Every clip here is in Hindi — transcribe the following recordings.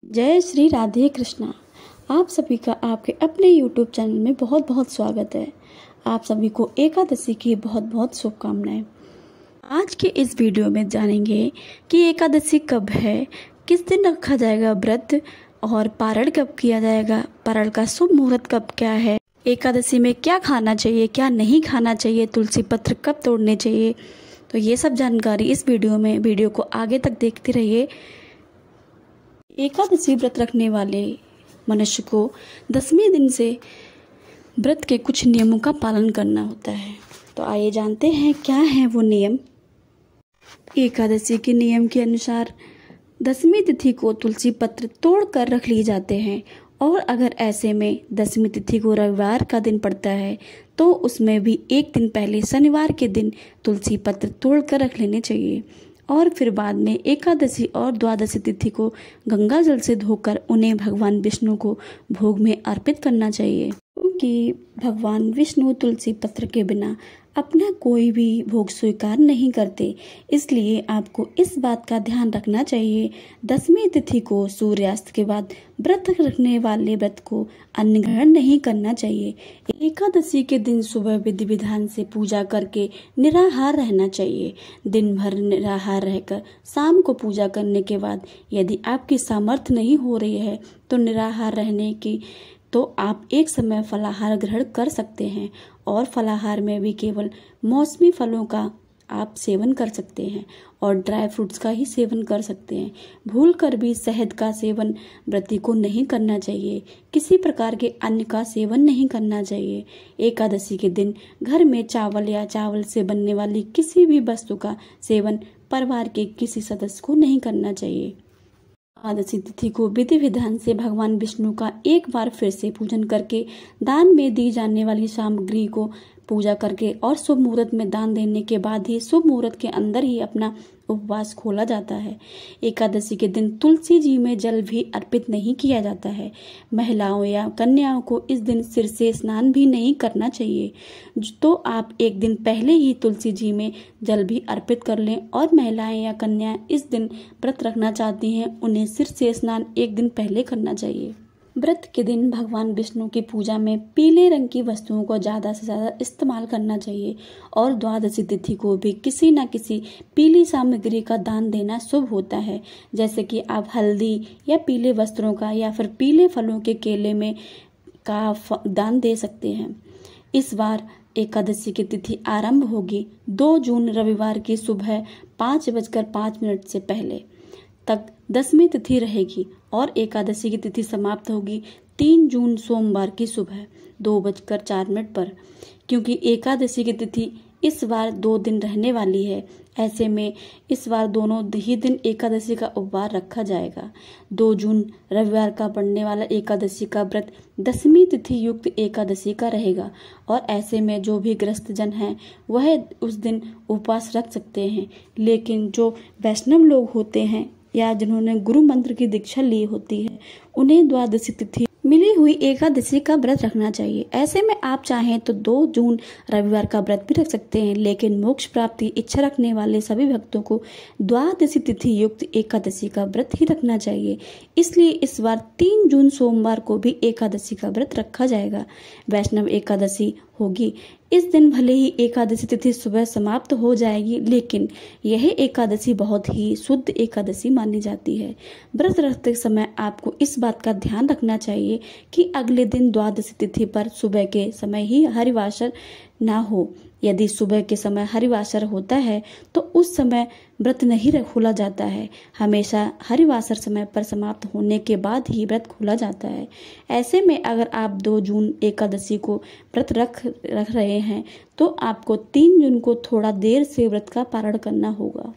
जय श्री राधे कृष्णा। आप सभी का आपके अपने YouTube चैनल में बहुत बहुत स्वागत है। आप सभी को एकादशी की बहुत बहुत शुभकामनाएं। आज के इस वीडियो में जानेंगे कि एकादशी कब है, किस दिन रखा जाएगा व्रत और पारण कब किया जाएगा, पारण का शुभ मुहूर्त कब क्या है, एकादशी में क्या खाना चाहिए क्या नहीं खाना चाहिए, तुलसी पत्र कब तोड़ने चाहिए। तो ये सब जानकारी इस वीडियो में, वीडियो को आगे तक देखते रहिए। एकादशी व्रत रखने वाले मनुष्य को 10वें दिन से व्रत के कुछ नियमों का पालन करना होता है। तो आइए जानते हैं क्या है वो नियम। एकादशी के नियम के अनुसार 10वीं तिथि को तुलसी पत्र तोड़ कर रख लिए जाते हैं और अगर ऐसे में 10वीं तिथि को रविवार का दिन पड़ता है तो उसमें भी एक दिन पहले शनिवार के दिन तुलसी पत्र तोड़ कर रख लेने चाहिए और फिर बाद में एकादशी और द्वादशी तिथि को गंगा जल से धोकर उन्हें भगवान विष्णु को भोग में अर्पित करना चाहिए, क्योंकि भगवान विष्णु तुलसी पत्र के बिना अपना कोई भी भोग स्वीकार नहीं करते। इसलिए आपको इस बात का ध्यान रखना चाहिए 10वीं तिथि को सूर्यास्त के बाद व्रत रखने वाले व्रत को अन्न ग्रहण नहीं करना चाहिए। एकादशी के दिन सुबह विधि विधान से पूजा करके निराहार रहना चाहिए। दिन भर निराहार रहकर शाम को पूजा करने के बाद यदि आपकी सामर्थ्य नहीं हो रही है तो निराहार रहने की तो आप एक समय फलाहार ग्रहण कर सकते हैं और फलाहार में भी केवल मौसमी फलों का आप सेवन कर सकते हैं और ड्राई फ्रूट्स का ही सेवन कर सकते हैं। भूलकर भी शहद का सेवन व्रती को नहीं करना चाहिए। किसी प्रकार के अन्न का सेवन नहीं करना चाहिए। एकादशी के दिन घर में चावल या चावल से बनने वाली किसी भी वस्तु का सेवन परिवार के किसी सदस्य को नहीं करना चाहिए। एकादशी तिथि को विधि विधान से भगवान विष्णु का एक बार फिर से पूजन करके दान में दी जाने वाली सामग्री को पूजा करके और शुभ मुहूर्त में दान देने के बाद ही शुभ मुहूर्त के अंदर ही अपना उपवास खोला जाता है। एकादशी के दिन तुलसी जी में जल भी अर्पित नहीं किया जाता है। महिलाओं या कन्याओं को इस दिन सिर से स्नान भी नहीं करना चाहिए, तो आप एक दिन पहले ही तुलसी जी में जल भी अर्पित कर लें। और महिलाएं या कन्याएं इस दिन व्रत रखना चाहती हैं उन्हें सिर से स्नान एक दिन पहले करना चाहिए। व्रत के दिन भगवान विष्णु की पूजा में पीले रंग की वस्तुओं को ज़्यादा से ज़्यादा इस्तेमाल करना चाहिए और द्वादशी तिथि को भी किसी न किसी पीली सामग्री का दान देना शुभ होता है, जैसे कि आप हल्दी या पीले वस्त्रों का या फिर पीले फलों के केले में का दान दे सकते हैं। इस बार एकादशी की तिथि आरंभ होगी 2 जून रविवार की सुबह 5:05 से पहले तक 10वीं तिथि रहेगी और एकादशी की तिथि समाप्त होगी 3 जून सोमवार की सुबह 2:04 पर। क्योंकि एकादशी की तिथि इस बार 2 दिन रहने वाली है, ऐसे में इस बार दोनों ही दिन एकादशी का उपवास रखा जाएगा। 2 जून रविवार का पड़ने वाला एकादशी का व्रत 10वीं तिथि युक्त एकादशी का रहेगा और ऐसे में जो भी ग्रस्त जन हैं वह उस दिन उपवास रख सकते हैं। लेकिन जो वैष्णव लोग होते हैं या जिन्होंने गुरु मंत्र की दीक्षा ली होती है उन्हें द्वादशी तिथि मिली हुई एकादशी का व्रत रखना चाहिए। ऐसे में आप चाहें तो 2 जून रविवार का व्रत भी रख सकते हैं, लेकिन मोक्ष प्राप्ति इच्छा रखने वाले सभी भक्तों को द्वादशी तिथि युक्त एकादशी का व्रत ही रखना चाहिए। इसलिए इस बार 3 जून सोमवार को भी एकादशी का व्रत रखा जाएगा। वैष्णव एकादशी होगी। इस दिन भले ही एकादशी तिथि सुबह समाप्त हो जाएगी, लेकिन यह एकादशी बहुत ही शुद्ध एकादशी मानी जाती है। व्रत रखते समय आपको इस बात का ध्यान रखना चाहिए कि अगले दिन द्वादशी तिथि पर सुबह के समय ही हरिवासर ना हो। यदि सुबह के समय हरिवासर होता है तो उस समय व्रत नहीं खोला जाता है। हमेशा हरिवासर समय पर समाप्त होने के बाद ही व्रत खोला जाता है। ऐसे में अगर आप 2 जून एकादशी को व्रत रख रहे हैं तो आपको 3 जून को थोड़ा देर से व्रत का पारण करना होगा।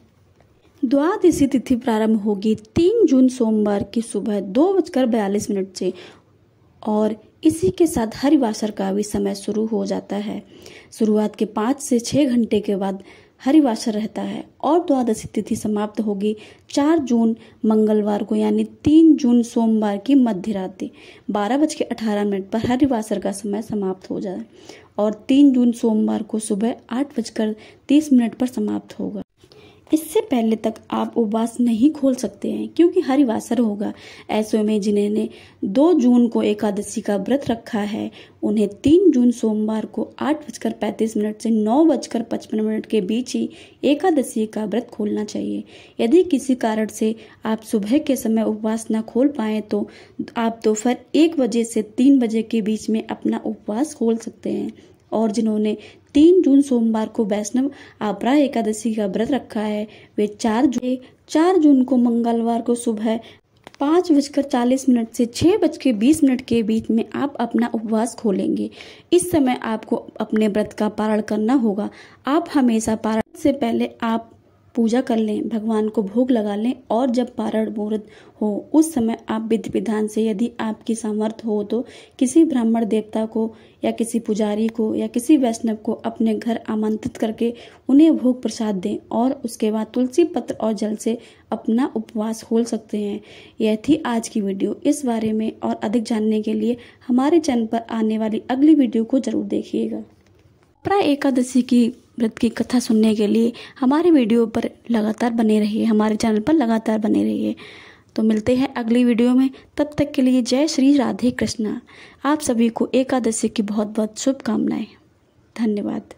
द्वादशी तिथि प्रारंभ होगी 3 जून सोमवार की सुबह 2:42 से और इसी के साथ हरिवासर का भी समय शुरू हो जाता है। शुरुआत के 5 से 6 घंटे के बाद हरिवासर रहता है और द्वादशी तिथि समाप्त होगी 4 जून मंगलवार को, यानी 3 जून सोमवार की मध्य रात्रि 12:18 पर हरिवासर का समय समाप्त हो जाए और 3 जून सोमवार को सुबह 8:30 पर समाप्त होगा। इससे पहले तक आप उपवास नहीं खोल सकते हैं क्योंकि हरिवासर होगा। ऐसे में जिन्होंने 2 जून को एकादशी का व्रत रखा है उन्हें 3 जून सोमवार को 8:35 से 9:55 के बीच ही एकादशी का व्रत खोलना चाहिए। यदि किसी कारण से आप सुबह के समय उपवास न खोल पाए तो आप दोपहर 1 बजे से 3 बजे के बीच में अपना उपवास खोल सकते हैं। और जिन्होंने 3 जून सोमवार को वैष्णव आपरा एकादशी का व्रत रखा है वे 4 जून को मंगलवार को सुबह 5:40 से 6:20 के बीच में आप अपना उपवास खोलेंगे। इस समय आपको अपने व्रत का पारण करना होगा। आप हमेशा पारण से पहले आप पूजा कर लें, भगवान को भोग लगा लें और जब पारण मुहूर्त हो उस समय आप विधि विधान से यदि आपकी सामर्थ्य हो तो किसी ब्राह्मण देवता को या किसी पुजारी को या किसी वैष्णव को अपने घर आमंत्रित करके उन्हें भोग प्रसाद दें और उसके बाद तुलसी पत्र और जल से अपना उपवास खोल सकते हैं। यह थी आज की वीडियो। इस बारे में और अधिक जानने के लिए हमारे चैनल पर आने वाली अगली वीडियो को जरूर देखिएगा। आपरा एकादशी की व्रत की कथा सुनने के लिए हमारे वीडियो पर लगातार बने रहिए, हमारे चैनल पर लगातार बने रहिए। तो मिलते हैं अगली वीडियो में, तब तक के लिए जय श्री राधे कृष्णा। आप सभी को एकादशी की बहुत बहुत शुभकामनाएं। धन्यवाद।